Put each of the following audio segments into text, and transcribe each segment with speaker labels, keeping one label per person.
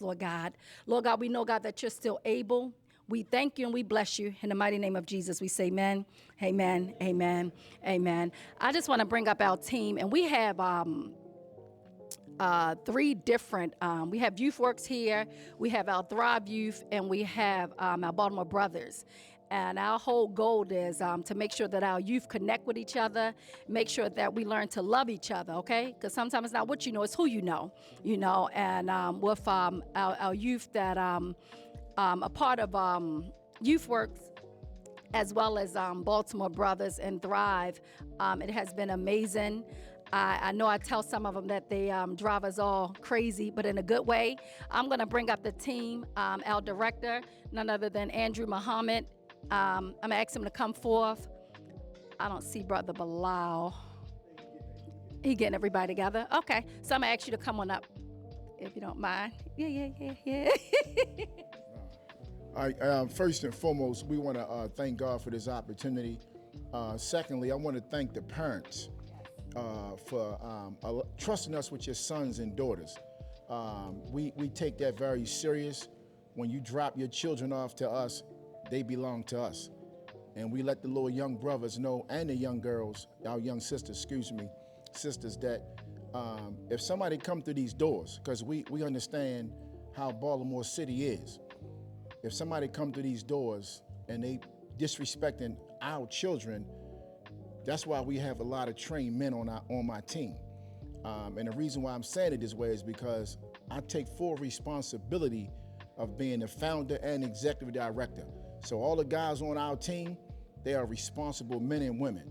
Speaker 1: us, Lord God. Lord God, we know, God, that you're still able. We thank you and we bless you. In the mighty name of Jesus, we say amen, amen, amen, amen. I just want to bring up our team, and we have three different, we have Youth Works here, we have our Thrive Youth, and we have our Baltimore Brothers. And our whole goal is to make sure that our youth connect with each other, make sure that we learn to love each other, okay? Because sometimes it's not what you know, it's who you know, and with our youth that a part of Youth Works, as well as Baltimore Brothers and Thrive. It has been amazing. I know I tell some of them that they drive us all crazy, but in a good way. I'm going to bring up the team, our director, none other than Andrew Muhammad. I'm going to ask him to come forth. I don't see Brother Bilal. He getting everybody together. Okay, so I'm going to ask you to come on up, if you don't mind. Yeah.
Speaker 2: All right, first and foremost, we want to thank God for this opportunity. Secondly, I want to thank the parents for trusting us with your sons and daughters. We take that very serious. When you drop your children off to us, they belong to us. And we let the little young brothers know, and the young girls, our young sisters, sisters, that if somebody come through these doors, because we understand how Baltimore City is. If somebody come through these doors and they disrespecting our children, that's why we have a lot of trained men on my team. And the reason why I'm saying it this way is because I take full responsibility of being the founder and executive director. So all the guys on our team, they are responsible men and women.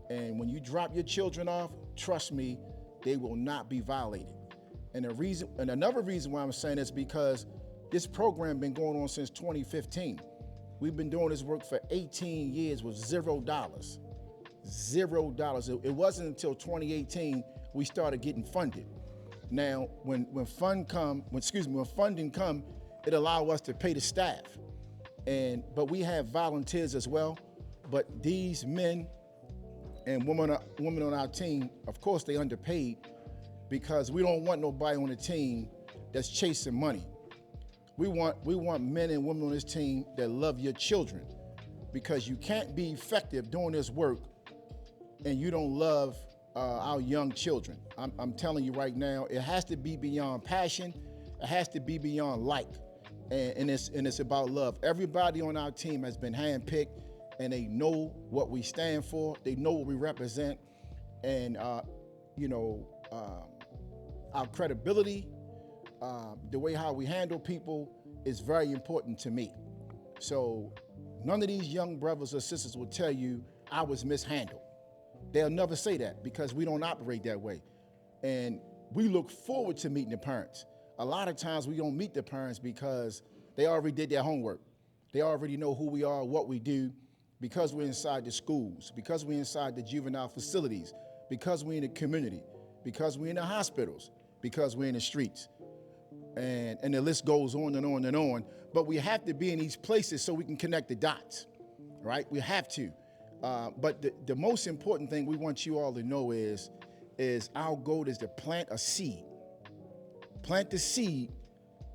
Speaker 2: And when you drop your children off, trust me, they will not be violated. And another reason why I'm saying this, because this program been going on since 2015. We've been doing this work for 18 years with $0. $0. It wasn't until 2018 we started getting funded. Now, when funding come, it allows us to pay the staff. But we have volunteers as well. But these men and women on our team, of course, they underpaid, because we don't want nobody on the team that's chasing money. We want men and women on this team that love your children, because you can't be effective doing this work and you don't love our young children. I'm telling you right now, it has to be beyond passion. It has to be beyond like, and it's about love. Everybody on our team has been handpicked, and they know what we stand for. They know what we represent, and our credibility. The way how we handle people is very important to me. So none of these young brothers or sisters will tell you I was mishandled. They'll never say that, because we don't operate that way. And we look forward to meeting the parents. A lot of times we don't meet the parents because they already did their homework. They already know who we are, what we do, because we're inside the schools, because we're inside the juvenile facilities, because we're in the community, because we're in the hospitals, because we're in the streets. And the list goes on and on and on. But we have to be in these places so we can connect the dots, right? We have to. But the most important thing we want you all to know is our goal is to plant a seed. Plant the seed,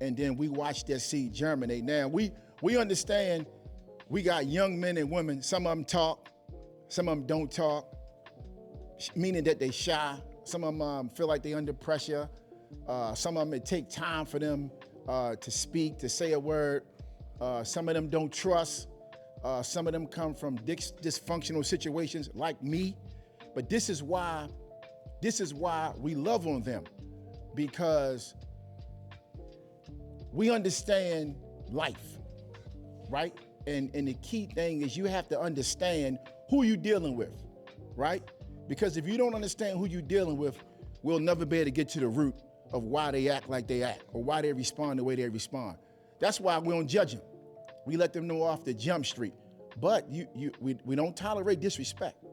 Speaker 2: and then we watch that seed germinate. Now, we understand we got young men and women. Some of them talk, some of them don't talk, meaning that they shy. Some of them feel like they under pressure. Some of them, it take time for them to speak, to say a word. Some of them don't trust. Some of them come from dysfunctional situations like me. But this is why we love on them, because we understand life, right? And the key thing is you have to understand who you're dealing with, right? Because if you don't understand who you're dealing with, we'll never be able to get to the root of why they act like they act or why they respond the way they respond. That's why we don't judge them. We let them know off the jump street. But we don't tolerate disrespect.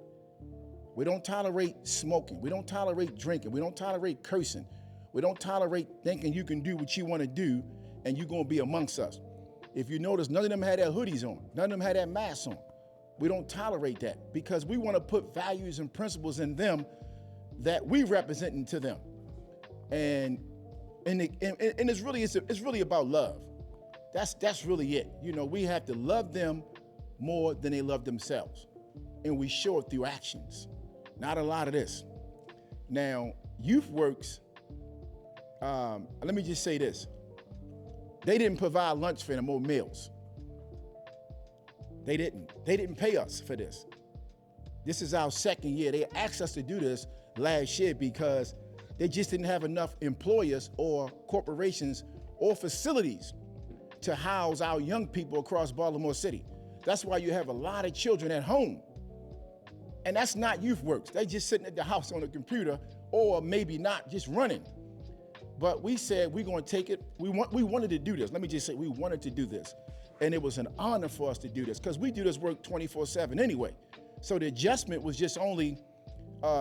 Speaker 2: We don't tolerate smoking. We don't tolerate drinking. We don't tolerate cursing. We don't tolerate thinking you can do what you want to do and you're going to be amongst us. If you notice, none of them had their hoodies on. None of them had their masks on. We don't tolerate that, because we want to put values and principles in them that we representing to them. And And it's really about love. That's really it. You know, we have to love them more than they love themselves, and we show it through actions, not a lot of this. Now, Youth Works. Let me just say this: they didn't provide lunch for them or meals. They didn't. They didn't pay us for this. This is our second year. They asked us to do this last year because they just didn't have enough employers or corporations or facilities to house our young people across Baltimore City. That's why you have a lot of children at home. And that's not Youth Works. They just sitting at the house on a computer, or maybe not, just running. But we said we're going to take it. We wanted to do this. Let me just say we wanted to do this. And it was an honor for us to do this because we do this work 24/7 anyway. So the adjustment was just only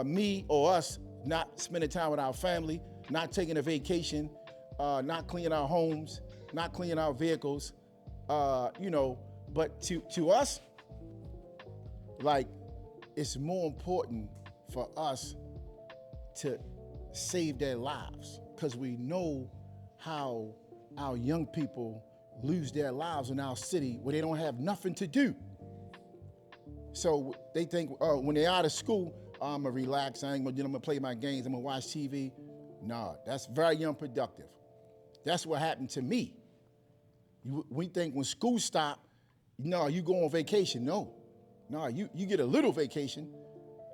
Speaker 2: me or us not spending time with our family, not taking a vacation, not cleaning our homes, not cleaning our vehicles, but to us, like, it's more important for us to save their lives because we know how our young people lose their lives in our city where they don't have nothing to do. So they think when they're out of school, I'm gonna relax, I'm gonna play my games, I'm gonna watch TV. Nah, that's very unproductive. That's what happened to me. We think when school stopped, no, you go on vacation. No, you get a little vacation,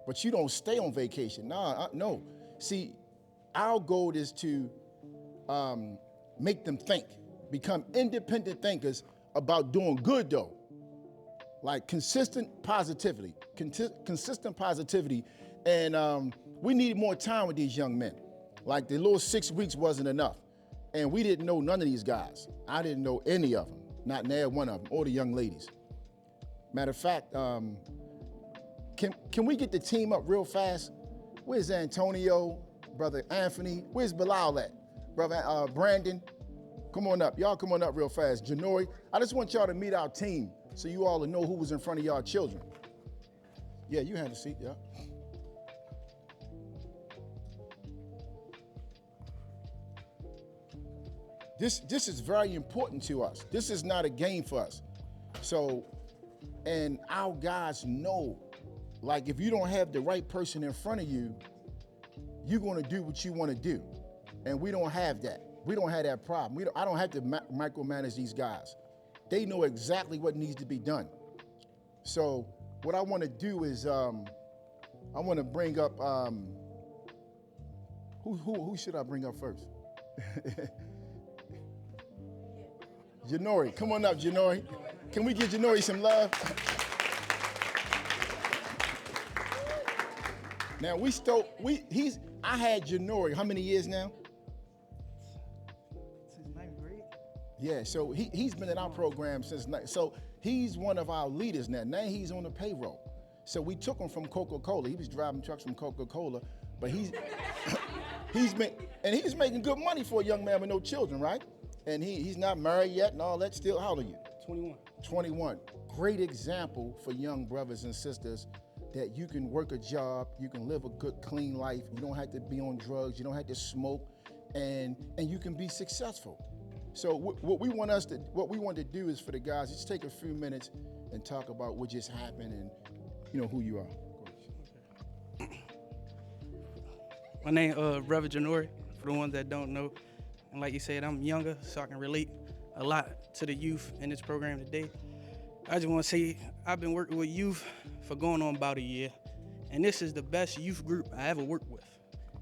Speaker 2: but you don't stay on vacation. No. See, our goal is to make them think, become independent thinkers about doing good though. Like consistent positivity. And we need more time with these young men. Like the little 6 weeks wasn't enough. And we didn't know none of these guys. I didn't know any of them, not near one of them, or the young ladies. Matter of fact, can we get the team up real fast? Where's Antonio, Brother Anthony? Where's Bilal at? Brother Brandon? Come on up. Y'all come on up real fast. Janori, I just want y'all to meet our team so you all will know who was in front of y'all children. Yeah, you had a seat, yeah. This is very important to us. This is not a game for us. So, and our guys know, like if you don't have the right person in front of you, you're gonna do what you wanna do. And we don't have that. We don't have that problem. I don't have to micromanage these guys. They know exactly what needs to be done. So what I wanna do is, I wanna bring up, who should I bring up first? Janori, come on up, Janori. Can we give Janori some love? Now I had Janori, how many years now?
Speaker 3: Since 9th grade.
Speaker 2: Yeah, so he's been in our program since, so he's one of our leaders now. Now he's on the payroll. So we took him from Coca-Cola. He was driving trucks from Coca-Cola, but he's making good money for a young man with no children, right? And he's not married yet and all that still. How old are you?
Speaker 3: 21.
Speaker 2: 21. Great example for young brothers and sisters that you can work a job, you can live a good, clean life. You don't have to be on drugs, you don't have to smoke, and you can be successful. So what we want to do is for the guys, just take a few minutes and talk about what just happened and who you are.
Speaker 3: My name Reverend Janori, for the ones that don't know. And like you said, I'm younger, so I can relate a lot to the youth in this program today. I just want to say I've been working with youth for going on about a year, and this is the best youth group I ever worked with.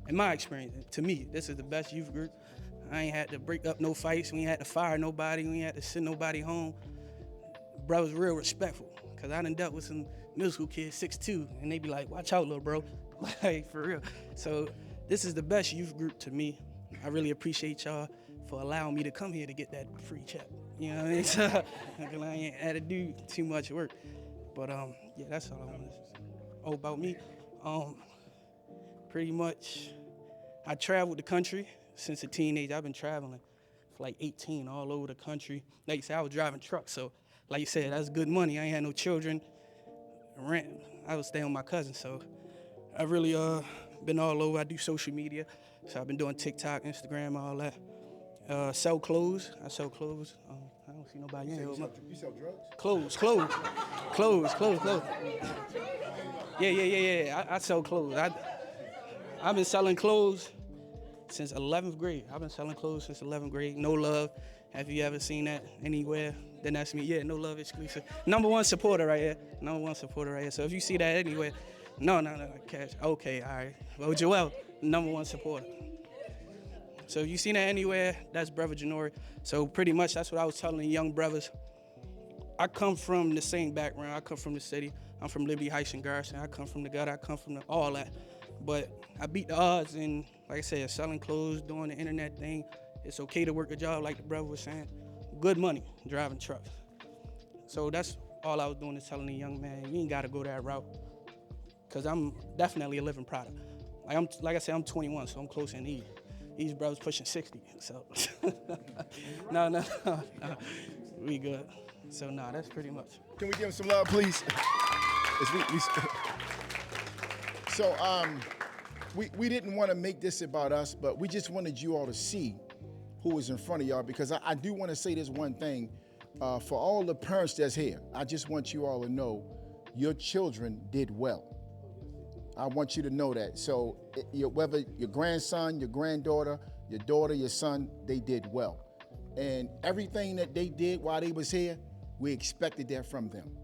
Speaker 3: In my experience, to me, this is the best youth group. I ain't had to break up no fights, we ain't had to fire nobody, we ain't had to send nobody home. Brothers real respectful, because I done dealt with some middle school kids, 6'2", and they be like, watch out, little bro. Like, for real. So this is the best youth group to me. I really appreciate y'all for allowing me to come here to get that free check. You know what I mean? So, I ain't had to do too much work. But yeah, that's all I want to say. Oh, about me, pretty much, I traveled the country since a teenager. I've been traveling for like 18 all over the country. Like you said, I was driving trucks, so like you said, that's good money. I ain't had no children. Rent, I was staying with my cousin, so I really been all over. I do social media, so I've been doing TikTok, Instagram, all that. Sell clothes. I sell clothes. I don't see nobody in here.
Speaker 2: You sell drugs?
Speaker 3: Clothes. Yeah. I sell clothes. I've been selling clothes since 11th grade. I've been selling clothes since 11th grade. No Love. Have you ever seen that anywhere? Then that's me. Yeah, No Love exclusive. #1 supporter right here. #1 supporter right here. So if you see that anywhere, no, cash. Okay, all right. Well, Joel, #1 supporter. So if you seen that anywhere, that's Brother Janori. So pretty much that's what I was telling the young brothers. I come from the same background. I come from the city. I'm from Liberty Heights and Garrison. I come from the gutter. I come from all that. But I beat the odds and, like I said, selling clothes, doing the internet thing. It's okay to work a job, like the brother was saying. Good money, driving trucks. So that's all I was doing is telling the young man, you ain't got to go that route. Because I'm definitely a living product. Like I said, I'm 21, so I'm close in age. These brothers pushing 60, so. No. We good. So, that's pretty much.
Speaker 2: Can we give him some love, please? So, we didn't want to make this about us, but we just wanted you all to see who was in front of y'all, because I do want to say this one thing. For all the parents that's here, I just want you all to know your children did well. I want you to know that. So whether your grandson, your granddaughter, your daughter, your son, they did well. And everything that they did while they was here, we expected that from them.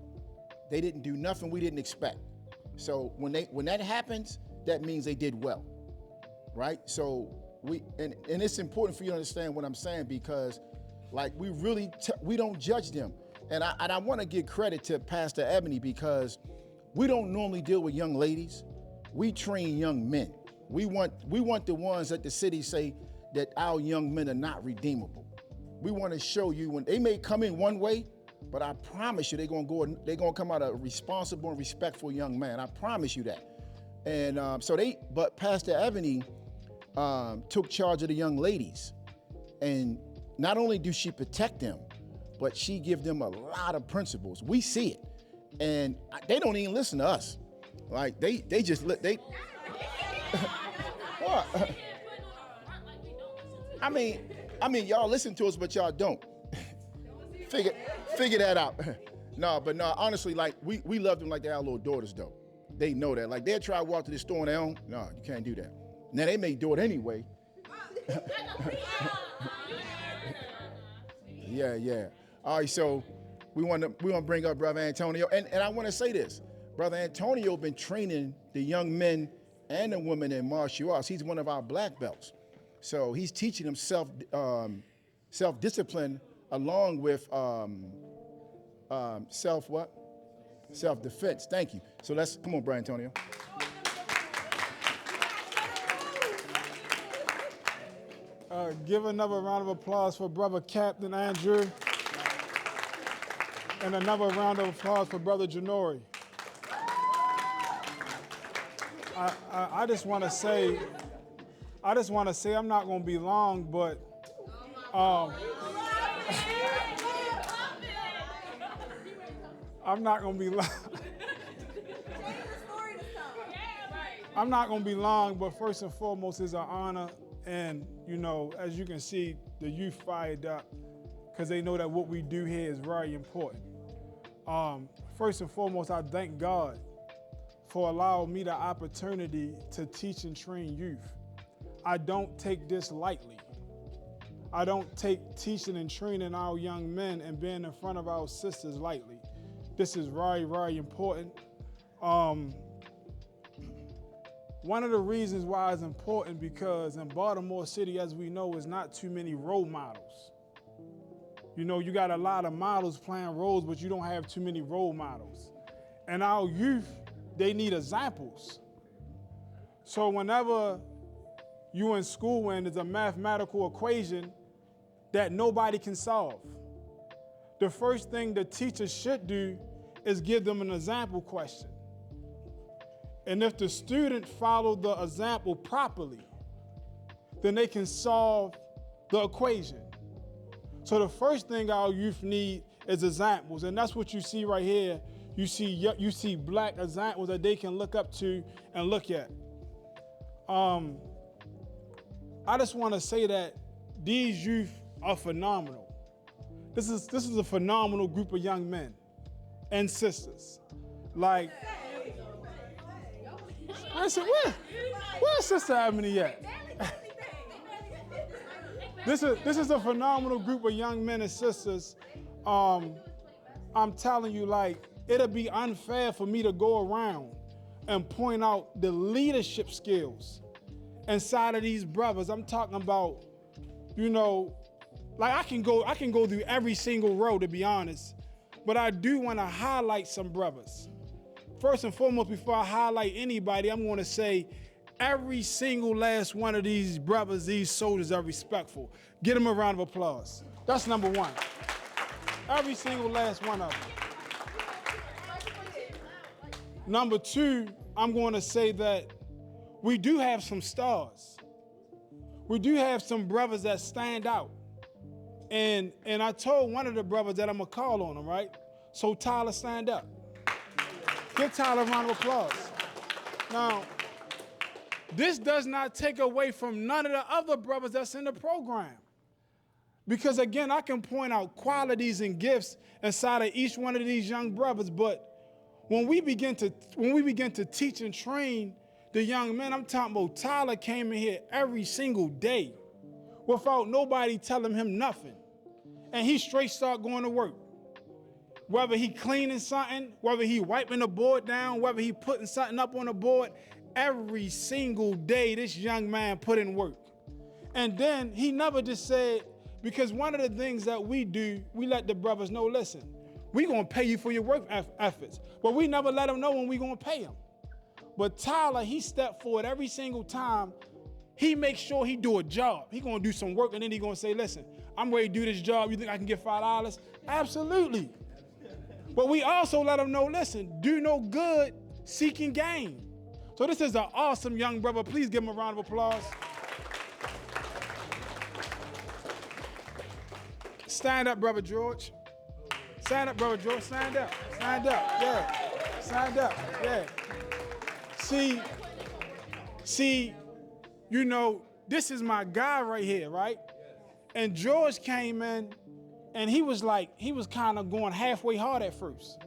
Speaker 2: They didn't do nothing we didn't expect. So when that happens, that means they did well, right? So and it's important for you to understand what I'm saying, because like we don't judge them. And I want to give credit to Pastor Ebony, because we don't normally deal with young ladies. We train young men. We want the ones that the city say that our young men are not redeemable. We want to show you when they may come in one way, but I promise you they're gonna come out a responsible and respectful young man. I promise you that. And but Pastor Ebony took charge of the young ladies, and not only do she protect them, but she give them a lot of principles. We see it, and they don't even listen to us. Like they just they. What? I mean, y'all listen to us, but y'all don't. Figure that out. No, honestly, like we love them like they're our little daughters, though. They know that. Like they'll try to walk to the store on their own. No, you can't do that. Now they may do it anyway. Yeah. All right, so we want to bring up Brother Antonio, and I want to say this. Brother Antonio been training the young men and the women in martial arts. He's one of our black belts. So he's teaching them self-discipline along with self-defense. Thank you. So come on, Brother Antonio.
Speaker 4: Give another round of applause for Brother Captain Andrew. And another round of applause for Brother Janori. I just want to say I'm not going to be long, but I'm not going to be long. I'm not going to be long, but first and foremost, it's an honor. And, as you can see, the youth fired up because they know that what we do here is very important. First and foremost, I thank God for allowing me the opportunity to teach and train youth. I don't take this lightly. I don't take teaching and training our young men and being in front of our sisters lightly. This is very, very important. One of the reasons why it's important, because in Baltimore City, as we know, is not too many role models. You got a lot of models playing roles, but you don't have too many role models. And our youth, they need examples. So whenever you in school and there's a mathematical equation that nobody can solve, the first thing the teacher should do is give them an example question. And if the student followed the example properly, then they can solve the equation. So the first thing our youth need is examples, and that's what you see right here. You see black examples that they can look up to and look at. I just want to say that these youth are phenomenal. This is a phenomenal group of young men and sisters. Like, I said, where's Sister Ebony at? This is a phenomenal group of young men and sisters. I'm telling you, like, it'll be unfair for me to go around and point out the leadership skills inside of these brothers. I'm talking about, you know, like I can go through every single row, to be honest, but I do want to highlight some brothers. First and foremost, before I highlight anybody, I'm going to say every single last one of these brothers, these soldiers are respectful. Give them a round of applause. That's number one. Every single last one of them. Number two, I'm going to say that we do have some stars. We do have some brothers that stand out. And I told one of the brothers that I'm going to call on him, right? So Tyler, stand up. Give Tyler a round of applause. Now, this does not take away from none of the other brothers that's in the program. Because again, I can point out qualities and gifts inside of each one of these young brothers, but when we begin to teach and train the young men, I'm talking about Tyler came in here every single day without nobody telling him nothing. And he straight start going to work. Whether he cleaning something, whether he wiping the board down, whether he putting something up on the board, every single day this young man put in work. And then he never just said, because one of the things that we do, we let the brothers know, listen, we gonna pay you for your work efforts. But we never let them know when we gonna pay him. But Tyler, he stepped forward every single time. He makes sure he do a job. He gonna do some work and then he gonna say, listen, I'm ready to do this job. You think I can get $5? Absolutely. But we also let him know, listen, do no good, seeking gain. So this is an awesome young brother. Please give him a round of applause. Stand up, Brother George. Stand up, Brother George. Stand up. Stand up. Yeah. Stand up. Yeah. See, you know, this is my guy right here, right? And George came in and he was kind of going halfway hard at first.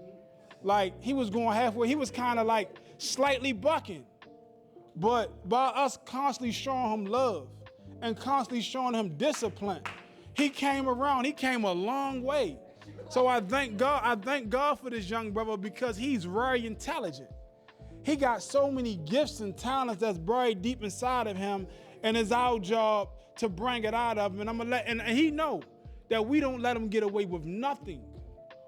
Speaker 4: Like he was going halfway, he was kind of like slightly bucking. But by us constantly showing him love and constantly showing him discipline, he came around, he came a long way. So I thank God for this young brother because he's very intelligent. He got so many gifts and talents that's buried deep inside of him, and it's our job to bring it out of him. And he know that we don't let him get away with nothing.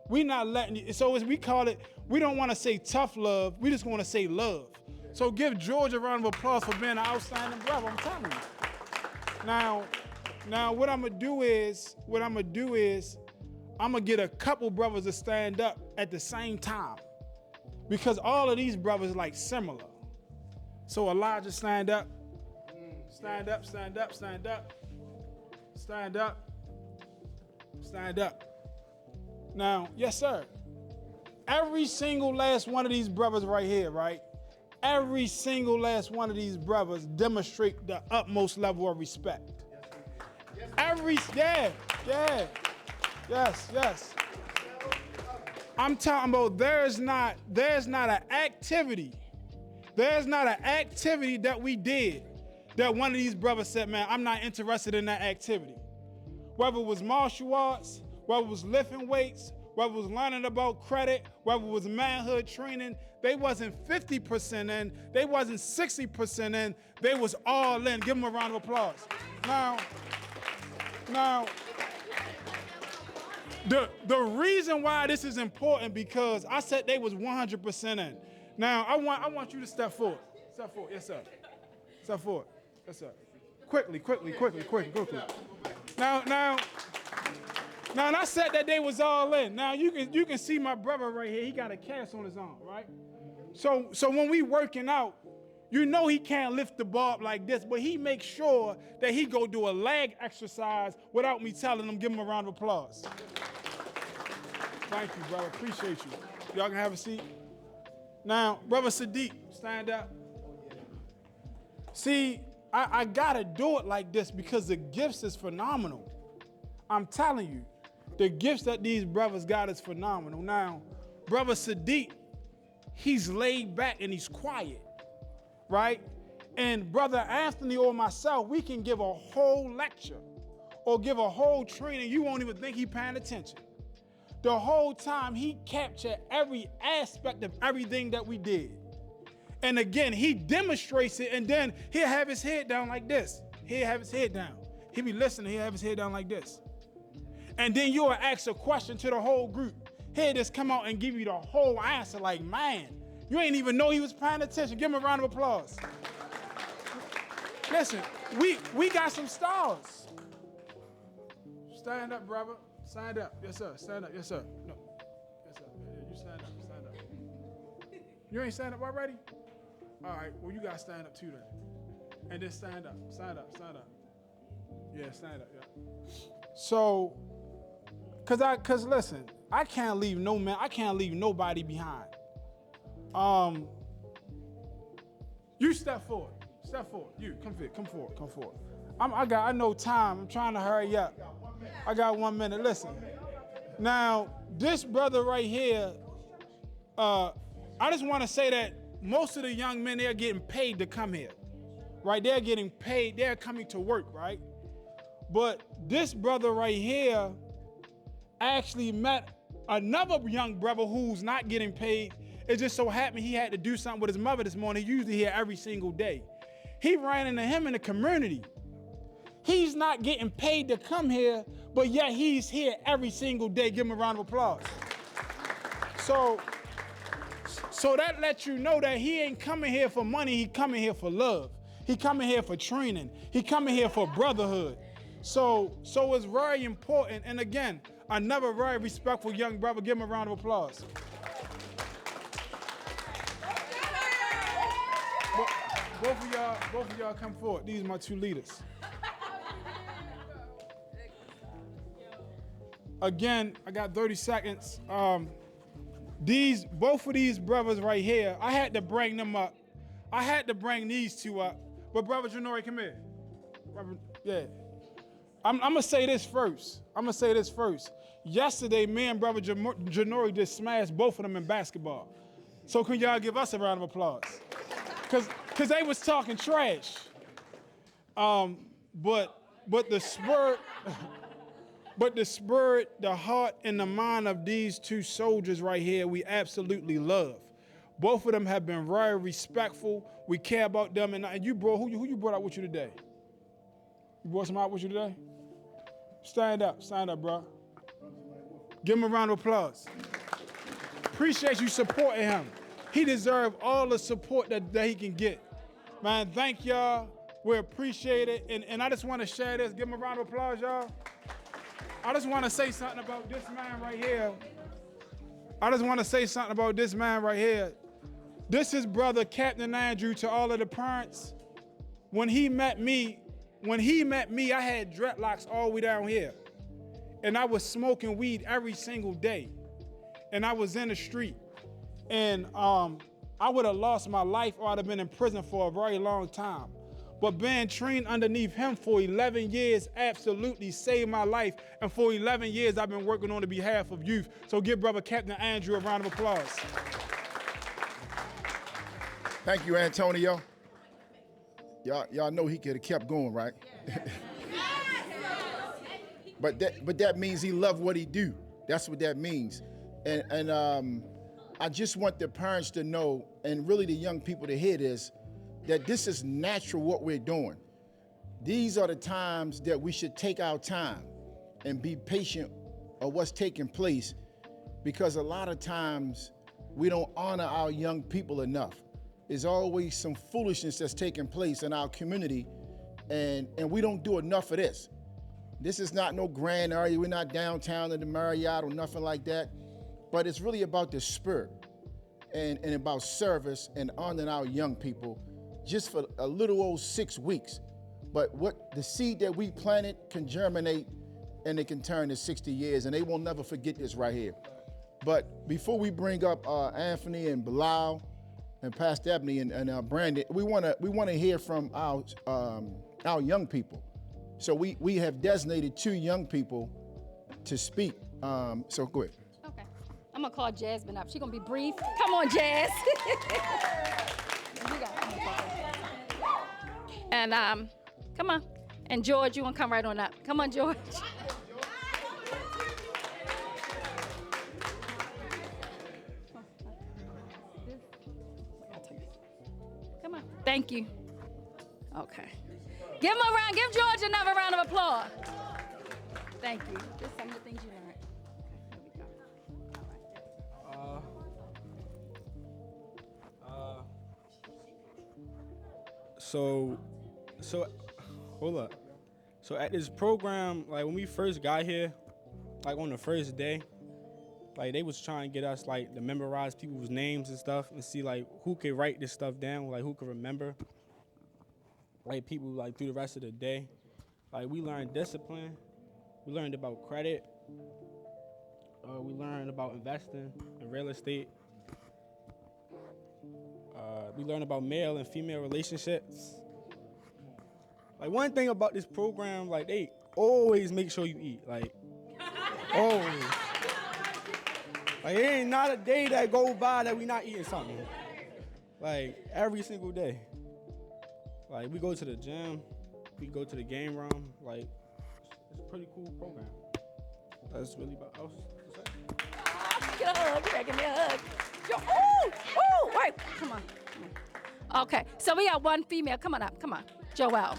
Speaker 4: We not letting, so as we call it, we don't want to say tough love, we just want to say love. So give George a round of applause for being an outstanding brother, I'm telling you. Now what I'm gonna do is, I'm gonna get a couple brothers to stand up at the same time. Because all of these brothers like similar. So Elijah, stand up. Stand up, stand up, stand up. Stand up. Stand up. Now, yes, sir. Every single last one of these brothers right here, right? Every single last one of these brothers demonstrate the utmost level of respect. Yes. I'm talking about there's not an activity that we did that one of these brothers said, man, I'm not interested in that activity. Whether it was martial arts, whether it was lifting weights, whether it was learning about credit, whether it was manhood training, they wasn't 50% in, they wasn't 60% in, they was all in. Give them a round of applause. Now, the reason why this is important because I said they was 100% in. Now, I want you to step forward. Step forward, yes, sir. Step forward, yes, sir. Quickly. Now, I said that they was all in. Now, you can see my brother right here. He got a cast on his arm, right? So when we working out, you know he can't lift the bar up like this, but he makes sure that he go do a leg exercise without me telling him. Give him a round of applause. Thank you, brother. Appreciate you. Y'all can have a seat. Now, Brother Sadiq, stand up. See, I gotta do it like this because the gifts is phenomenal. I'm telling you, the gifts that these brothers got is phenomenal. Now, Brother Sadiq, he's laid back and he's quiet, right? And Brother Anthony or myself, we can give a whole lecture or give a whole training. You won't even think he paying attention. The whole time he captured every aspect of everything that we did. And again, he demonstrates it, and then he'll have his head down like this. He'll have his head down. He'll be listening, he'll have his head down like this. And then you'll ask a question to the whole group. He'll just come out and give you the whole answer like, man, you ain't even know he was paying attention. Give him a round of applause. Listen, we got some stars. Stand up, brother. Stand up. Yes, sir. Stand up. Yes, sir. No. Yes, sir. Yeah, you stand up. Stand up. You ain't stand up already? All right. Well, you got to stand up too then. And then stand up. Stand up. Stand up. Yeah, stand up. Yeah. So, cause listen, I can't leave nobody behind. You step forward. Step forward. You come forward. I know time. I'm trying to hurry up. I got 1 minute. Listen. Now, this brother right here, I just want to say that most of the young men, they're getting paid to come here, right? They're getting paid. They're coming to work, right? But this brother right here actually met another young brother who's not getting paid. It just so happened he had to do something with his mother this morning. He's usually here every single day. He ran into him in the community. He's not getting paid to come here, but yet he's here every single day. Give him a round of applause. So that lets you know that he ain't coming here for money. He coming here for love. He coming here for training. He coming here for brotherhood. So it's very important. And again, another very respectful young brother. Give him a round of applause. Both of y'all come forward. These are my two leaders. Again, I got 30 seconds. Both of these brothers right here, I had to bring them up. I had to bring these two up. But Brother Janori, come here. Yeah. I'm gonna say this first. Yesterday, me and Brother Janori just smashed both of them in basketball. So can y'all give us a round of applause? Cause they was talking trash. But the spirit, the heart, and the mind of these two soldiers right here, we absolutely love. Both of them have been very respectful. We care about them. And you brought, who you brought out with you today? You brought some out with you today? Stand up, bro. Give him a round of applause. Appreciate you supporting him. He deserves all the support that he can get. Man, thank y'all. We appreciate it. And I just want to share this. Give him a round of applause, y'all. I just want to say something about this man right here. This is Brother Captain Andrew to all of the parents. When he met me, I had dreadlocks all the way down here. And I was smoking weed every single day. And I was in the street. And I would have lost my life or I'd have been in prison for a very long time. But being trained underneath him for 11 years absolutely saved my life. And for 11 years, I've been working on the behalf of youth. So give Brother Captain Andrew a round of applause.
Speaker 2: Thank you, Antonio. Y'all know he could have kept going, right? But that means he loved what he do. That's what that means. And I just want the parents to know, and really the young people to hear this, that this is natural what we're doing. These are the times that we should take our time and be patient of what's taking place, because a lot of times we don't honor our young people enough. There's always some foolishness that's taking place in our community, and we don't do enough of this. This is not no grand area. We're not downtown in the Marriott or nothing like that, but it's really about the spirit and about service and honoring our young people just for a little old 6 weeks. But what the seed that we planted can germinate and it can turn to 60 years, and they will never forget this right here. But before we bring up Anthony and Bilal, and Pastor Ebony and Brandon, we want to hear from our young people. So we have designated 2 young people to speak. So go ahead.
Speaker 1: Okay. I'm gonna call Jasmine up. She's gonna be brief. Come on, Jazz. And come on. And George, you wanna come right on up. Come on, George. Come on. Thank you. Okay. Give George another round of applause. Thank you. Just some of the things you learned. Okay, here we go. All right.
Speaker 4: So, hold up. So at this program, like when we first got here, like on the first day, like they was trying to get us like to memorize people's names and stuff and see like who could write this stuff down, like who could remember. Like people like through the rest of the day. Like we learned discipline, we learned about credit, we learned about investing in real estate. We learned about male and female relationships. Like one thing about this program, like they always make sure you eat, like always. Like there ain't not a day that go by that we not eating something. Like every single day. Like we go to the gym, we go to the game room. Like it's a pretty cool program. That's really about us.
Speaker 1: Get a hug. Give me a hug. Ooh, wait. Come on. Okay, so we got one female. Come on up. Come on, Joelle.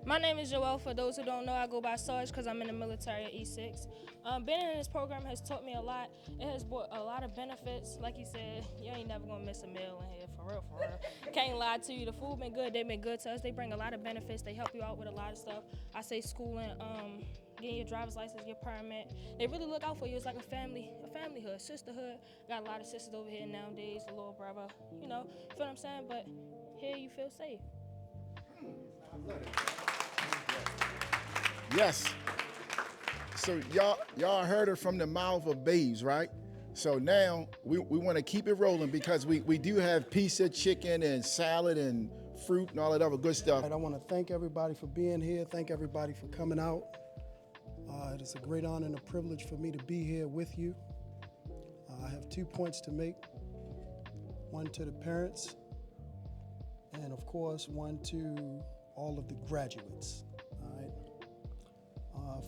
Speaker 5: My name is Joelle. For those who don't know, I go by Sarge because I'm in the military at E6. Being in this program has taught me a lot. It has brought a lot of benefits. Like you said, you ain't never gonna miss a meal in here, for real, for real. Can't lie to you. The food been good. They've been good to us. They bring a lot of benefits. They help you out with a lot of stuff. I say schooling, getting your driver's license, your permit. They really look out for you. It's like a familyhood, sisterhood. Got a lot of sisters over here nowadays, a little brother, you know, feel what I'm saying? But here you feel safe.
Speaker 2: Yes. So y'all heard it from the mouth of babes, right? So now we want to keep it rolling because we do have pizza, chicken, and salad and fruit and all that other good stuff.
Speaker 6: I want to thank everybody for being here. Thank everybody for coming out. It is a great honor and a privilege for me to be here with you. I have 2 points to make. One to the parents, and of course, one to all of the graduates. All right.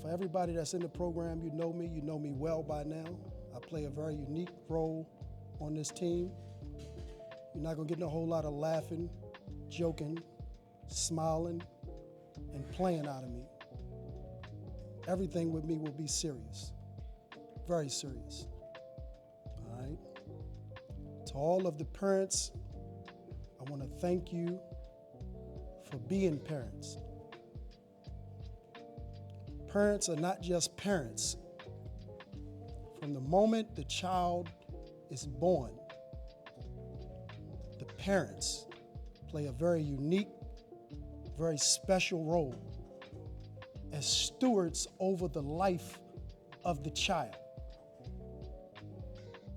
Speaker 6: For everybody that's in the program, you know me well by now. I play a very unique role on this team. You're not gonna get a whole lot of laughing, joking, smiling, and playing out of me. Everything with me will be serious, very serious, all right? To all of the parents, I wanna thank you for being parents. Parents are not just parents. From the moment the child is born, the parents play a very unique, very special role as stewards over the life of the child.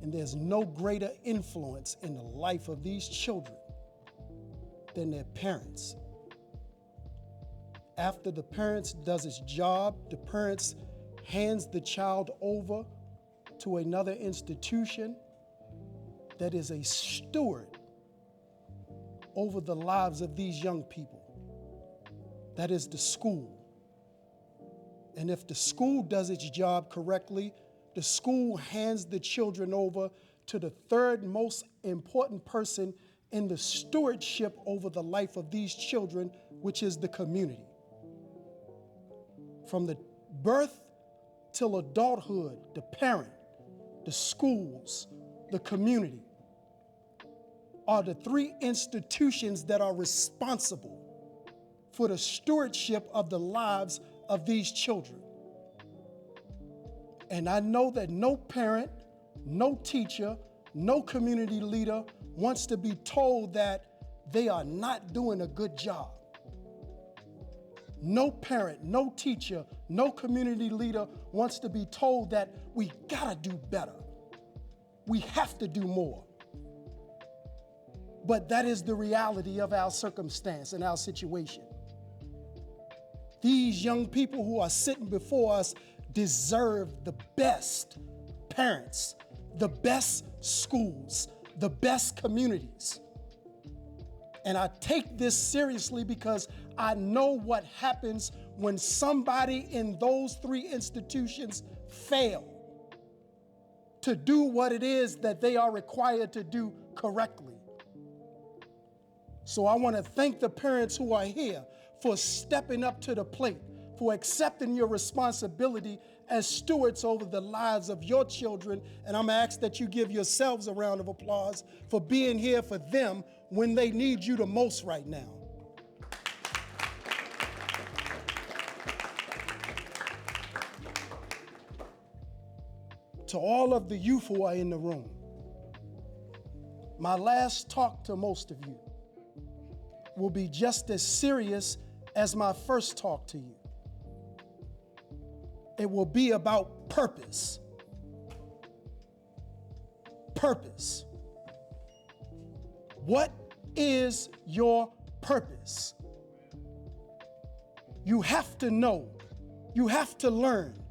Speaker 6: And there's no greater influence in the life of these children than their parents. After the parents does its job, the parents hands the child over to another institution that is a steward over the lives of these young people. That is the school. And if the school does its job correctly, the school hands the children over to the third most important person in the stewardship over the life of these children, which is the community. From the birth till adulthood, the parent, the schools, the community are the 3 institutions that are responsible for the stewardship of the lives of these children. And I know that no parent, no teacher, no community leader wants to be told that they are not doing a good job. No parent, no teacher, no community leader wants to be told that we gotta do better. We have to do more. But that is the reality of our circumstance and our situation. These young people who are sitting before us deserve the best parents, the best schools, the best communities. And I take this seriously because I know what happens when somebody in those three institutions fail to do what it is that they are required to do correctly. So I want to thank the parents who are here for stepping up to the plate, for accepting your responsibility as stewards over the lives of your children. And I'm going to ask that you give yourselves a round of applause for being here for them when they need you the most right now. To all of the youth who are in the room, my last talk to most of you will be just as serious as my first talk to you. It will be about purpose. Purpose. What is your purpose? You have to know, you have to learn,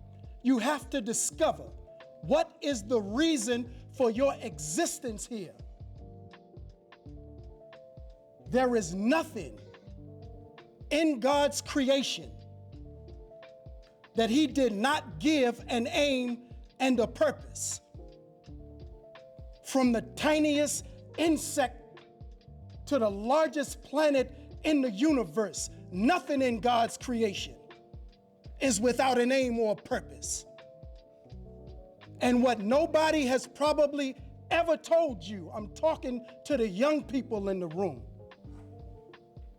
Speaker 6: you have to discover what is the reason for your existence here. There is nothing in God's creation that He did not give an aim and a purpose. From the tiniest insect to the largest planet in the universe, nothing in God's creation is without an aim or a purpose. And what nobody has probably ever told you, I'm talking to the young people in the room,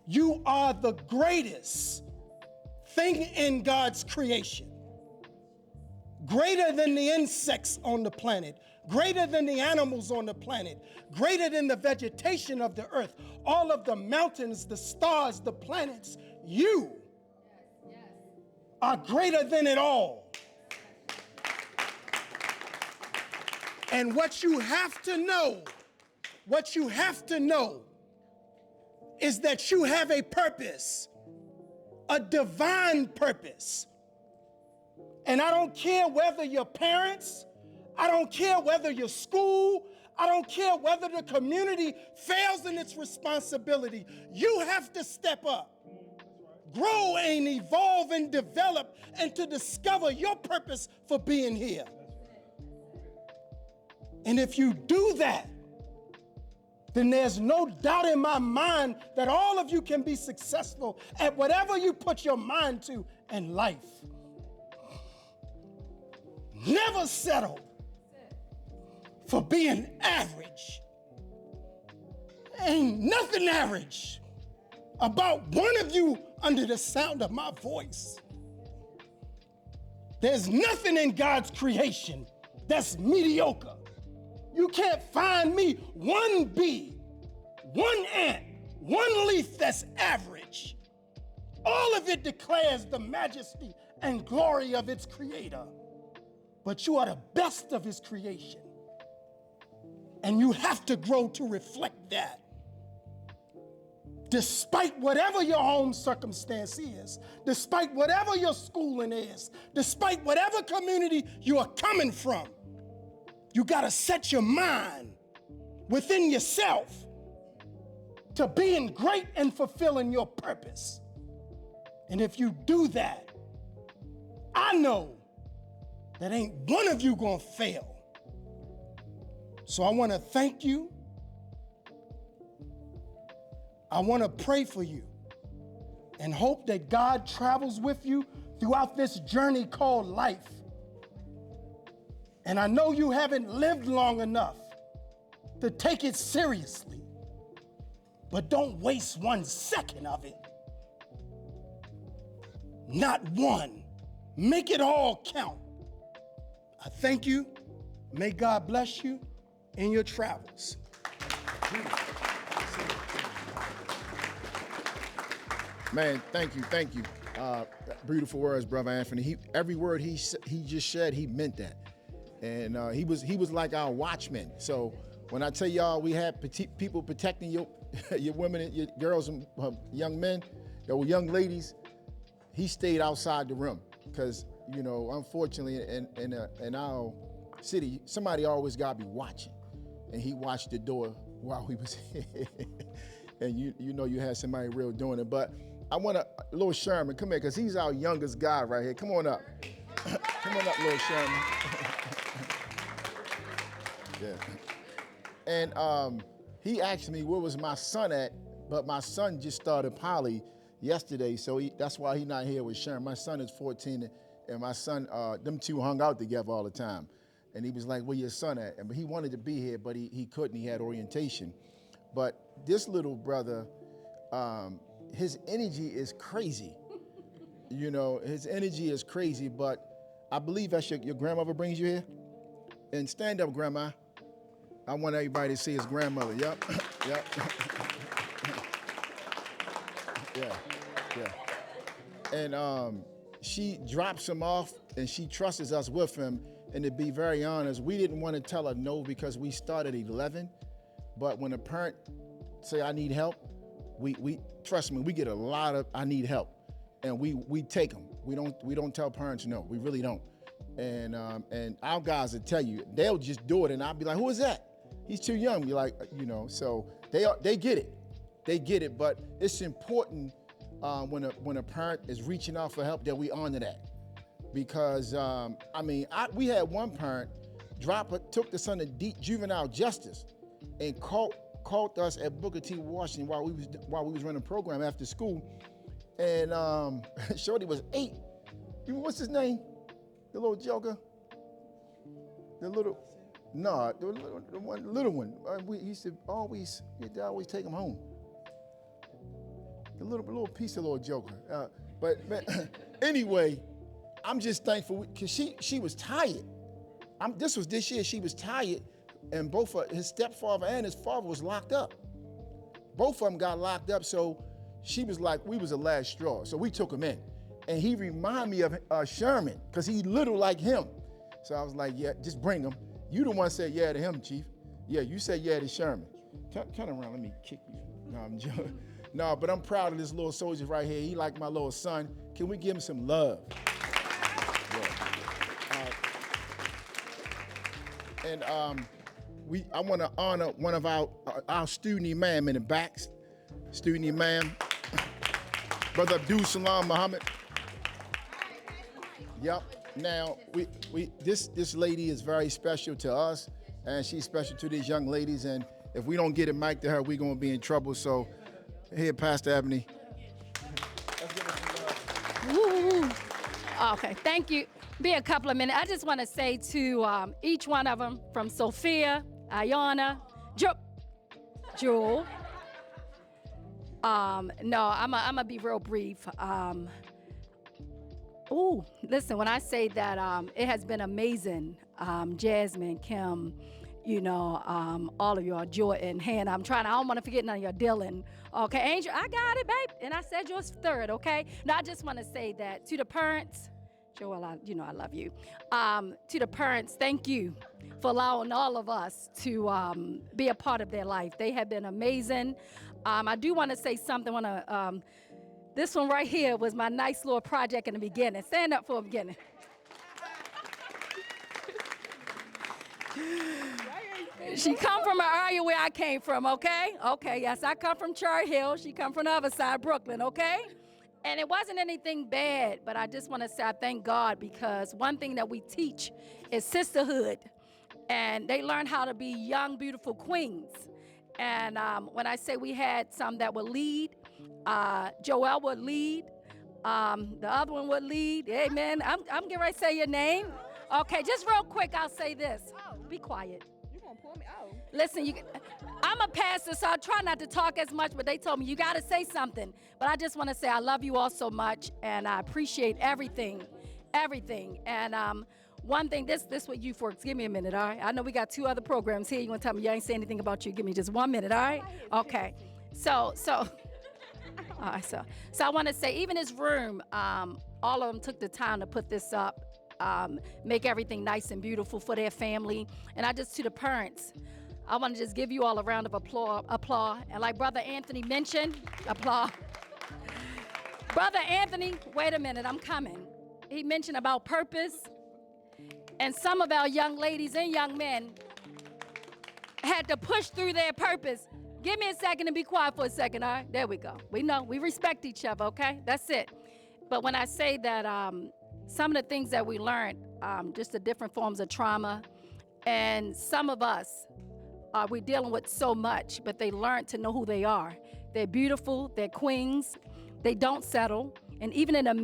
Speaker 6: you are the greatest thing in God's creation. Greater than the insects on the planet, greater than the animals on the planet, greater than the vegetation of the earth, all of the mountains, the stars, the planets. You are greater than it all. And what you have to know is that you have a purpose, a divine purpose. And I don't care whether your parents, I don't care whether your school, I don't care whether the community fails in its responsibility. You have to step up, grow and evolve and develop, and to discover your purpose for being here. And if you do that, then there's no doubt in my mind that all of you can be successful at whatever you put your mind to in life. Never settle for being average. Ain't nothing average about one of you under the sound of my voice. There's nothing in God's creation that's mediocre. You can't find me one bee, one ant, one leaf that's average. All of it declares the majesty and glory of its creator. But you are the best of his creation. And you have to grow to reflect that. Despite whatever your home circumstance is, despite whatever your schooling is, despite whatever community you are coming from, you got to set your mind within yourself to being great and fulfilling your purpose. And if you do that, I know that ain't one of you gonna fail. So I want to thank you. I want to pray for you and hope that God travels with you throughout this journey called life. And I know you haven't lived long enough to take it seriously, but don't waste 1 second of it. Not one. Make it all count. I thank you. May God bless you in your travels.
Speaker 2: Man, thank you. Beautiful words, Brother Anthony. Every word he just said, he meant that. And he was like our watchman. So when I tell y'all we had people protecting your your women, and your girls and young men, or young ladies, he stayed outside the room because, you know, unfortunately in our city, somebody always got to be watching. And he watched the door while we was here. And you know you had somebody real doing it. But I want little Sherman, come here, because he's our youngest guy right here. Come on up. Come on up, little Sherman. Yeah. And he asked me where was my son at, but my son just started poly yesterday, so that's why he's not here with Sherman. My son is 14, and my son, them two hung out together all the time. And he was like, where your son at? And he wanted to be here, but he couldn't. He had orientation. But this little brother, his energy is crazy. You know, his energy is crazy, but I believe that's your grandmother brings you here. And stand up, Grandma. I want everybody to see his grandmother. Yep, yep. Yeah. And she drops him off, and she trusts us with him. And to be very honest, we didn't want to tell her no because we started at 11. But when a parent say, I need help, we trust me, we get a lot of I need help. And we take them. We don't tell parents no. We really don't. And our guys will tell you, they'll just do it. And I'll be like, who is that? He's too young. You're like, you know, so they get it. They get it. But it's important when a parent is reaching out for help that we honor that. Because, we had one parent took the son to juvenile justice and called us at Booker T. Washington while we was running a program after school. And Shorty was 8. What's his name? The little joker? The little one. We used to always take him home. The little piece of little joker. But anyway, I'm just thankful because she was tired. This was this year. She was tired, and both his stepfather and his father was locked up. Both of them got locked up, so she was like, we was the last straw. So we took him in, and he reminded me of Sherman because he little like him. So I was like, yeah, just bring him. You the one said yeah to him, Chief. Yeah, you said yeah to Sherman. Turn around, let me kick you. No, I'm joking. No, but I'm proud of this little soldier right here. He like my little son. Can we give him some love? And I want to honor one of our student imam in the back, student imam, Brother Abdul Salam Muhammad. Yep. Now this lady is very special to us, and she's special to these young ladies. And if we don't get a mic to her, we're gonna be in trouble. So, here, Pastor Ebony. Let's give her some love.
Speaker 1: Woo. Okay, thank you. Be a couple of minutes. I just want to say to each one of them, from Sophia, Ayana, Jewel. No, I'm gonna be real brief. Listen, when I say that it has been amazing, Jasmine, Kim, you know, all of y'all, Jordan, Hannah, I don't want to forget none of y'all, Dylan. Okay, Angel, I got it, babe. And I said yours third, okay? Now, I just want to say that to the parents, Joel, I love you. To the parents, thank you for allowing all of us to be a part of their life. They have been amazing. I do want to say something. This one right here was my nice little project in the beginning. Stand up for the beginning. She come from an area where I came from, okay? Okay, yes, I come from Cherry Hill. She come from the other side, Brooklyn, okay? And it wasn't anything bad, but I just want to say I thank God because one thing that we teach is sisterhood. And they learn how to be young, beautiful queens. And when I say we had some that would lead, Joelle would lead, the other one would lead. Amen. I'm getting ready to say your name. Okay, just real quick, I'll say this. Be quiet.
Speaker 7: You're going to pull me out.
Speaker 1: Listen, I'm a pastor, so I try not to talk as much, but they told me you got to say something. But I just want to say I love you all so much, and I appreciate everything. And one thing, this what Youth Works. Give me a minute, all right? I know we got 2 other programs here. You want to tell me you ain't saying anything about you? Give me just 1 minute, all right? Okay. So So I want to say, even this room, all of them took the time to put this up, make everything nice and beautiful for their family. And to the parents, I want to just give you all a round of applause. And like Brother Anthony mentioned, applause. Brother Anthony, wait a minute, I'm coming. He mentioned about purpose. And some of our young ladies and young men had to push through their purpose. Give me a second and be quiet for a second, all right? There we go. We know, we respect each other, okay? That's it. But when I say that some of the things that we learned, just the different forms of trauma, and some of us, we're dealing with so much, but they learned to know who they are. They're beautiful, they're queens, they don't settle, and even in the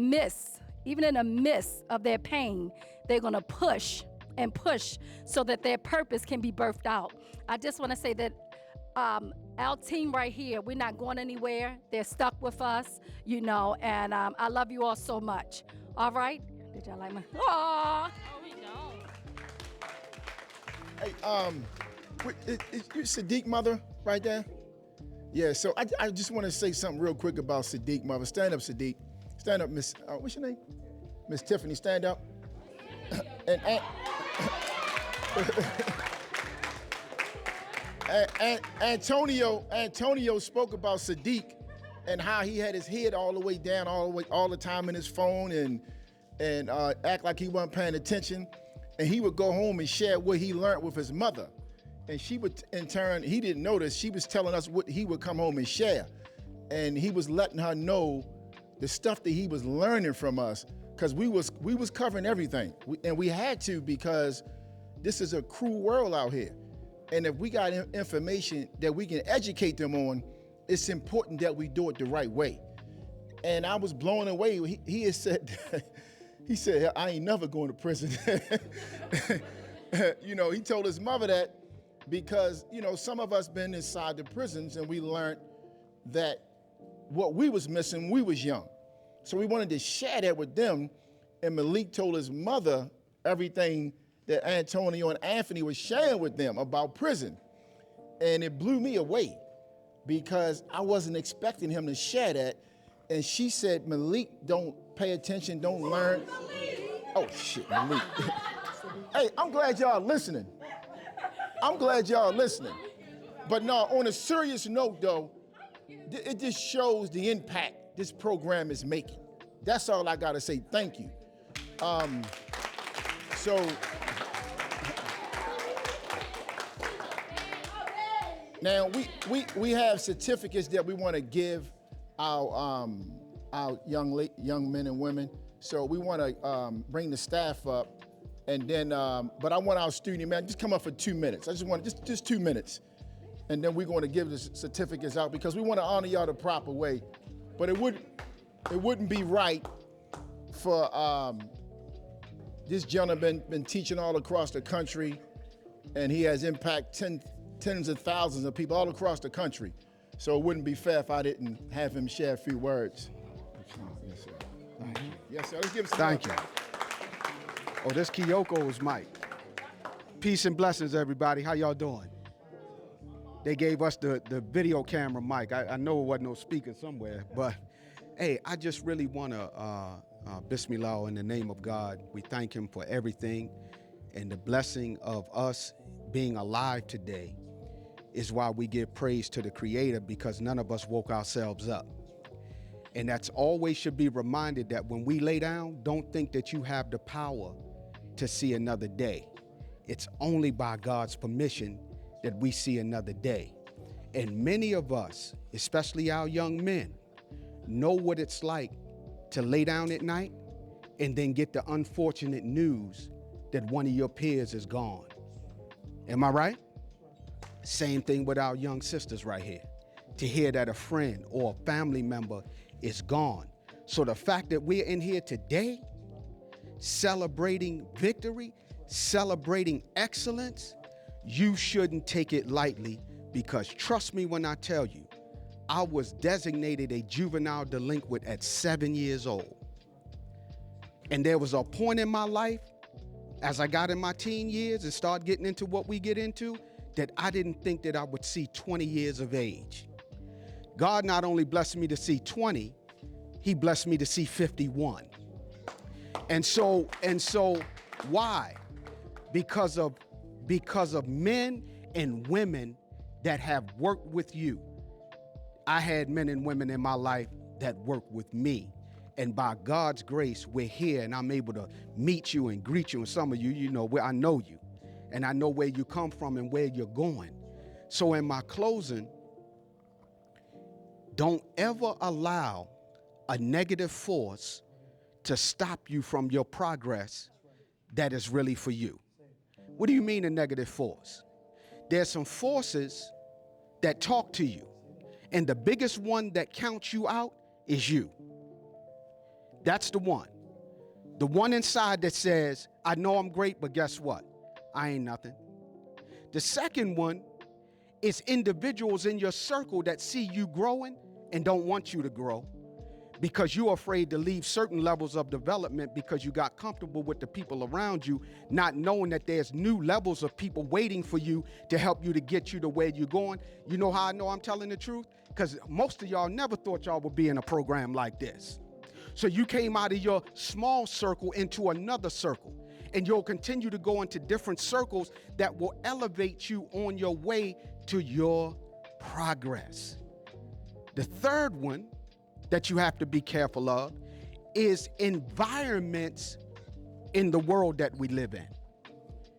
Speaker 1: midst of their pain, they're gonna push and push so that their purpose can be birthed out. I just wanna say that our team right here, we're not going anywhere. They're stuck with us, and I love you all so much. All right? Did y'all like my, aww.
Speaker 5: Oh, we don't.
Speaker 2: Hey, is you Sadiq mother right there? Yeah, so I just want to say something real quick about Sadiq mother. Stand up, Sadiq. Stand up, Miss, what's your name? Miss Tiffany, stand up. and Antonio spoke about Sadiq and how he had his head all the way down all the time in his phone and act like he wasn't paying attention. And he would go home and share what he learned with his mother. And she would, in turn, he didn't notice, she was telling us what he would come home and share. And he was letting her know the stuff that he was learning from us, because we was covering everything. And we had to, because this is a cruel world out here. And if we got information that we can educate them on, it's important that we do it the right way. And I was blown away. He had said, he said, I ain't never going to prison. He told his mother that because, some of us been inside the prisons and we learned that what we was missing, we was young. So we wanted to share that with them. And Malik told his mother everything that Antonio and Anthony was sharing with them about prison. And it blew me away because I wasn't expecting him to share that. And she said, Malik don't pay attention, don't learn. Oh shit, Malik. Hey, I'm glad y'all listening. But no, on a serious note though, it just shows the impact this program is making. That's all I gotta say, thank you. So, now we have certificates that we wanna give our young men and women. So we wanna bring the staff up, and then, but I want our student, man, just come up for 2 minutes. I just want, just 2 minutes. And then we're gonna give the certificates out because we wanna honor y'all the proper way. But it wouldn't be right for this gentleman been teaching all across the country, and he has impacted tens of thousands of people all across the country. So it wouldn't be fair if I didn't have him share a few words. Yes, sir. Thank you. Yes, sir. Let's give him some
Speaker 7: Thank you. Oh, this Kyoko's mic. Peace and blessings, everybody. How y'all doing? They gave us the video camera mic. I know it wasn't no speaker somewhere, but hey, I just really want to, Bismillah, in the name of God, we thank him for everything, and the blessing of us being alive today is why we give praise to the Creator, because none of us woke ourselves up. And that's always should be reminded that when we lay down, don't think that you have the power to see another day. It's only by God's permission that we see another day. And many of us, especially our young men, know what it's like to lay down at night and then get the unfortunate news that one of your peers is gone. Am I right? Same thing with our young sisters right here. To hear that a friend or a family member is gone. So the fact that we're in here today, celebrating victory, celebrating excellence, you shouldn't take it lightly, because trust me when I tell you, I was designated a juvenile delinquent at 7 years old. And there was a point in my life, as I got in my teen years and started getting into what we get into, that I didn't think that I would see 20 years of age. God not only blessed me to see 20, he blessed me to see 51. And so why? Because of men and women that have worked with you. I had men and women in my life that worked with me. And by God's grace, we're here and I'm able to meet you and greet you. And some of you, you know, where I know you and I know where you come from and where you're going. So in my closing, don't ever allow a negative force to stop you from your progress that is really for you. What do you mean a negative force? There's some forces that talk to you, and the biggest one that counts you out is you. That's the one. The one inside that says, I know I'm great, but guess what? I ain't nothing. The second one is individuals in your circle that see you growing and don't want you to grow because you're afraid to leave certain levels of development because you got comfortable with the people around you, not knowing that there's new levels of people waiting for you to help you to get you to where you're going. You know how I know I'm telling the truth? Because most of y'all never thought y'all would be in a program like this. So you came out of your small circle into another circle, and you'll continue to go into different circles that will elevate you on your way to your progress. The third one that you have to be careful of is environments in the world that we live in,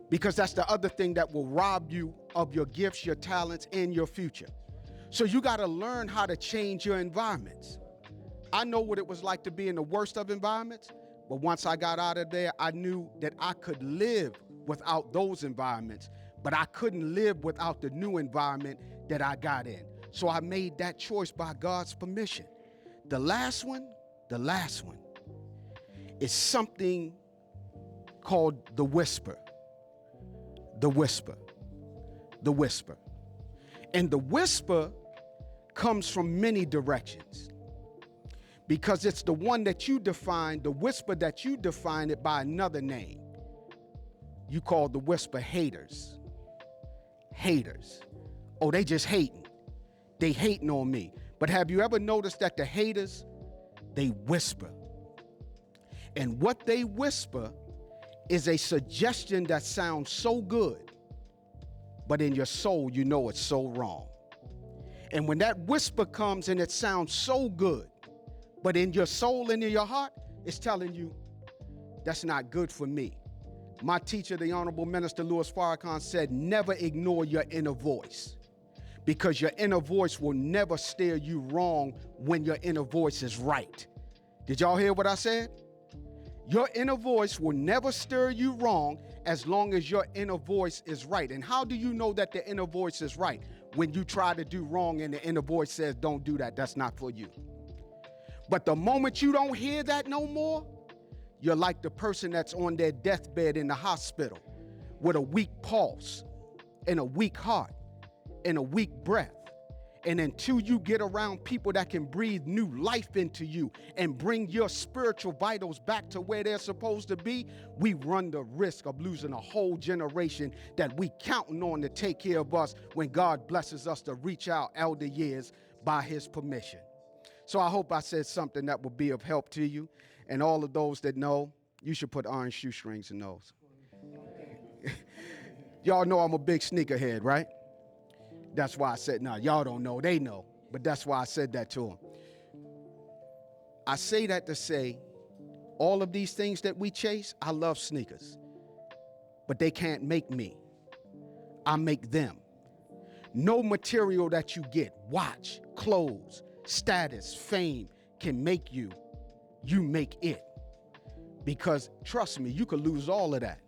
Speaker 7: because that's the other thing that will rob you of your gifts, your talents, and your future. So you got to learn how to change your environments. I know what it was like to be in the worst of environments, but once I got out of there, I knew that I could live without those environments, but I couldn't live without the new environment that I got in. So I made that choice by God's permission. The last one is something called the whisper. The whisper. The whisper. And the whisper comes from many directions, because it's the one that you define, the whisper that you define it by another name. You call the whisper haters. Haters. Oh, they just hating. They hating on me. But have you ever noticed that the haters, they whisper? And what they whisper is a suggestion that sounds so good, but in your soul, you know it's so wrong. And when that whisper comes and it sounds so good, but in your soul and in your heart, it's telling you, that's not good for me. My teacher, the Honorable Minister Louis Farrakhan, said, never ignore your inner voice, because your inner voice will never steer you wrong when your inner voice is right. Did y'all hear what I said? Your inner voice will never steer you wrong as long as your inner voice is right. And how do you know that the inner voice is right? When you try to do wrong and the inner voice says, don't do that, that's not for you. But the moment you don't hear that no more, you're like the person that's on their deathbed in the hospital with a weak pulse and a weak heart and a weak breath. And until you get around people that can breathe new life into you and bring your spiritual vitals back to where they're supposed to be, we run the risk of losing a whole generation that we counting on to take care of us when God blesses us to reach our elder years by his permission. So I hope I said something that will be of help to you. And all of those that know, you should put orange shoestrings in those. Y'all know I'm a big sneakerhead, right? That's why I said, no, y'all don't know, they know. But that's why I said that to them. I say that to say, all of these things that we chase, I love sneakers. But they can't make me. I make them. No material that you get, watch, clothes, status, fame, can make you. You make it. Because trust me, you could lose all of that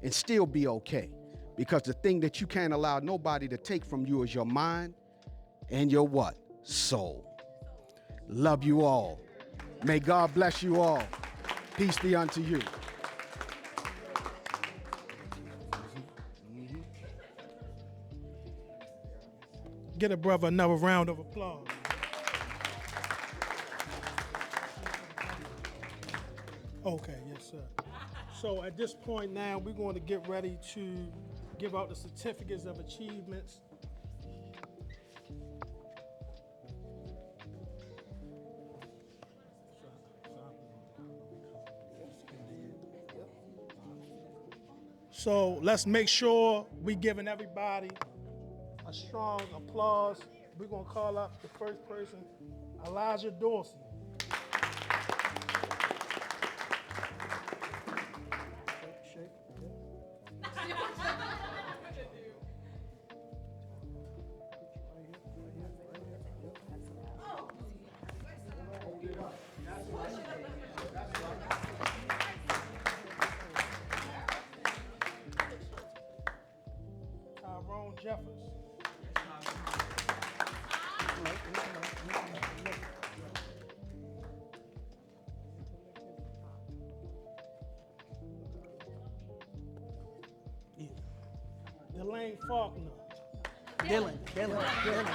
Speaker 7: and still be okay. Because the thing that you can't allow nobody to take from you is your mind and your what? Soul. Love you all. May God bless you all. Peace be unto you.
Speaker 8: Get a brother another round of applause. Okay, yes, sir. So at this point now, we're going to get ready to give out the certificates of achievements. So let's make sure we giving everybody a strong applause. We're gonna call up the first person, Elijah Dorsey. Tyrone Jeffers. Delane Faulkner.
Speaker 3: Dylan, not Dylan.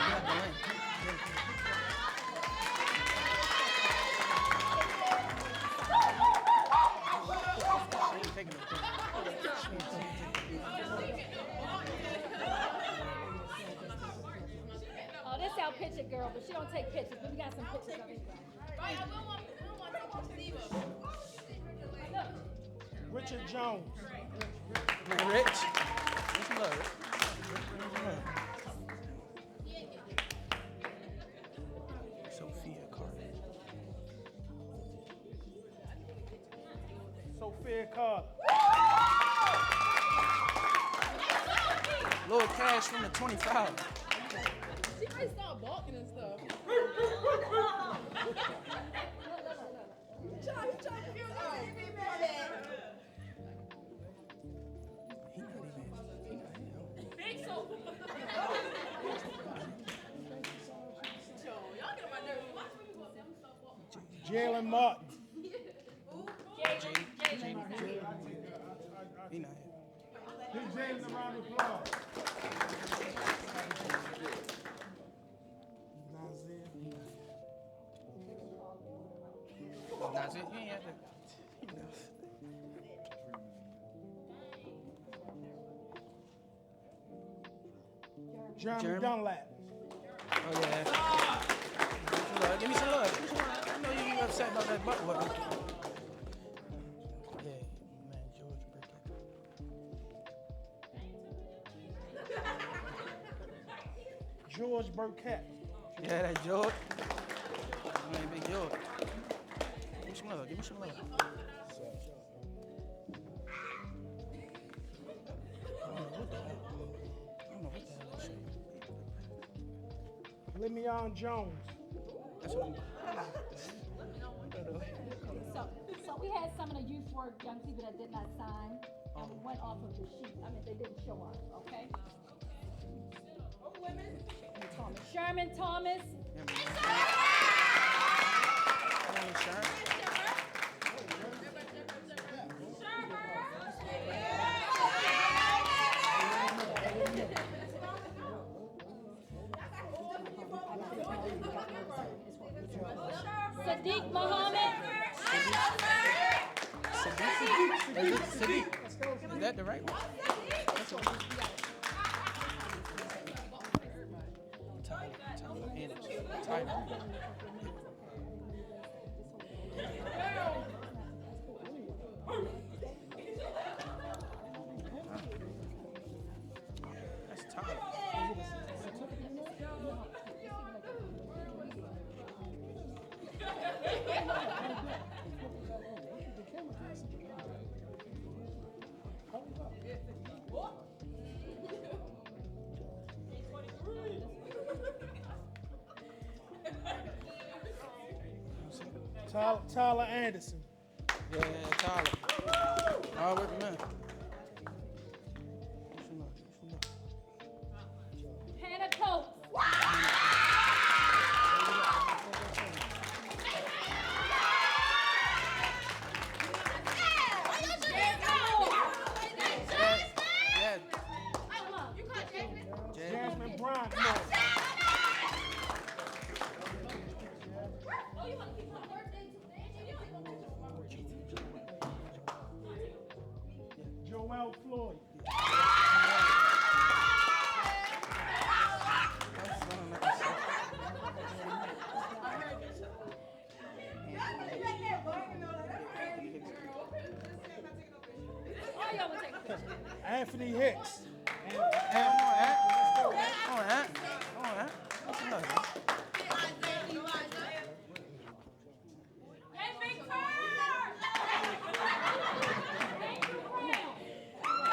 Speaker 1: Oh, that's our picture girl, but she don't take pictures, but we got some pictures of everybody.
Speaker 8: Richard Jones.
Speaker 3: Nigga Rich. What's some love, Rich? Sophia Carter.
Speaker 8: Sophia Carter.
Speaker 3: Lord Cash from the 25.
Speaker 9: She might start barking and stuff.
Speaker 3: He not even.
Speaker 8: Jalen Martin.
Speaker 3: He not here.
Speaker 8: Give James a round of applause.
Speaker 3: That's it. He ain't have to.
Speaker 8: Jeremy Dunlap.
Speaker 3: Oh yeah. Give me some love. Give me some love. I know you be upset about that butt whooping. Yeah, man, George Burkett.
Speaker 8: George Burkett.
Speaker 3: Yeah, that George. Man, big George. Give me some love. Give me some love.
Speaker 8: Le'Mion Jones.
Speaker 3: That's what
Speaker 1: So we had some of the youth work young people that did not sign, and we went off of the sheet. I mean, they didn't show up, okay? Sherman Thomas. Sadiq Muhammad.
Speaker 3: Sadiq. Is that the right one? That's the one. Tyler Anderson. Tyler. That's Tyler.
Speaker 8: Tyler Anderson.
Speaker 3: Yeah, Tyler. All with the man.
Speaker 1: Hannah Coates.
Speaker 8: Jasmine Bryant. Joel Floyd.
Speaker 1: Oh, y'all want to take
Speaker 8: Anthony Hicks.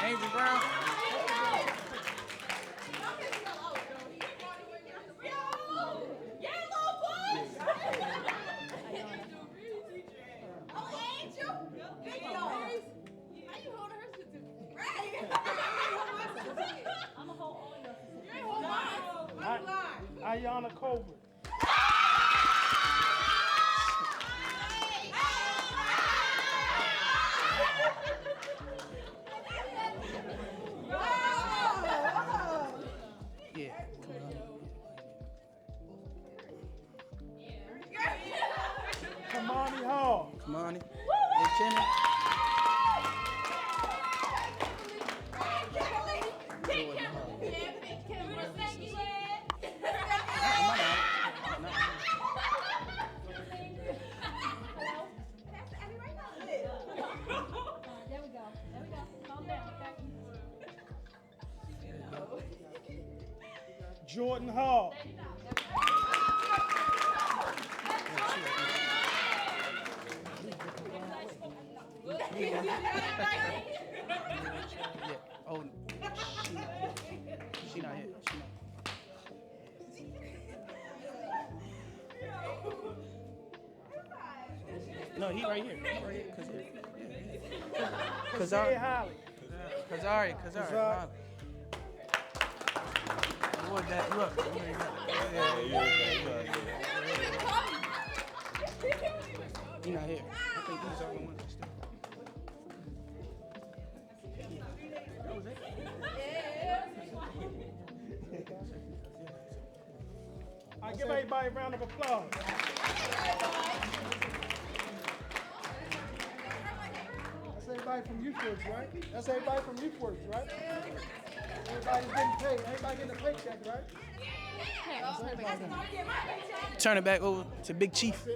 Speaker 3: Angel Brown.
Speaker 8: Ayana Colbert.
Speaker 3: Yeah.
Speaker 8: Kamani Hall.
Speaker 3: Come on. Hey, Timmy.
Speaker 8: Jordan Hall.
Speaker 3: Yeah. Oh, she not here. No, he right here. He right here.
Speaker 8: Kazari Holly.
Speaker 3: Kazari. What that? Look. He not here. I think he's all the ones that still.
Speaker 8: I give everybody a round of applause.
Speaker 6: That's everybody from YouthWorks, right? That's everybody from YouthWorks, right? Everybody's getting paid. Everybody getting a paycheck, right? That's everybody.
Speaker 3: Turn it back over to Big Chief.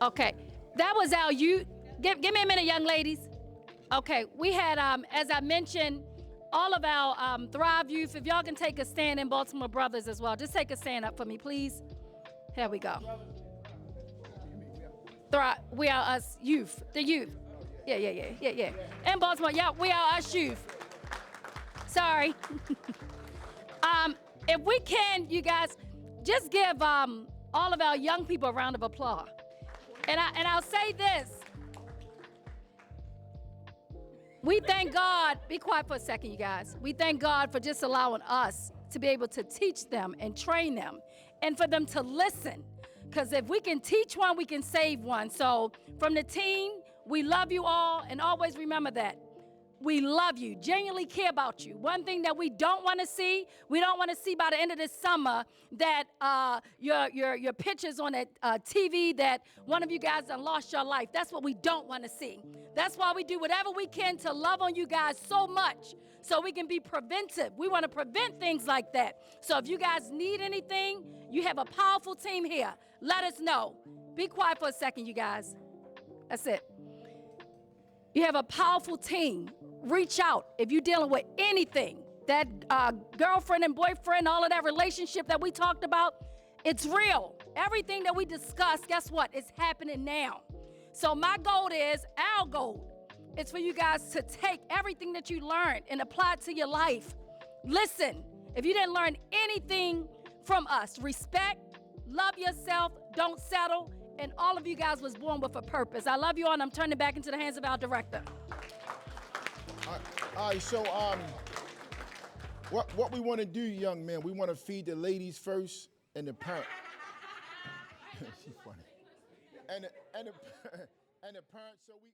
Speaker 1: Okay, that was our youth. Give me a minute, young ladies. Okay, we had, as I mentioned, all of our Thrive Youth. If y'all can take a stand in Baltimore Brothers as well. Just take a stand up for me, please. Here we go. Thrive, we are us youth, the youth. Yeah. In Baltimore, yeah, we are us youth. Sorry. If we can, you guys, just give all of our young people a round of applause. And I'll say this. We thank God, be quiet for a second, you guys. We thank God for just allowing us to be able to teach them and train them and for them to listen. Because if we can teach one, we can save one. So from the team, we love you all, and always remember that. We love you, genuinely care about you. One thing that we don't want to see, we don't want to see by the end of this summer that your pictures on that TV that one of you guys done lost your life. That's what we don't want to see. That's why we do whatever we can to love on you guys so much so we can be preventive. We want to prevent things like that. So if you guys need anything, you have a powerful team here. Let us know. Be quiet for a second, you guys. That's it. You have a powerful team. Reach out if you're dealing with anything. That girlfriend and boyfriend, all of that relationship that we talked about, it's real. Everything that we discussed, guess what? It's happening now. So my goal is, our goal is for you guys to take everything that you learned and apply it to your life. Listen, if you didn't learn anything from us, respect, love yourself, don't settle, and all of you guys was born with a purpose. I love you all, and I'm turning it back into the hands of our director.
Speaker 2: All right, so what we want to do, young men, we want to feed the ladies first and the parents. She's funny. And the parents, so we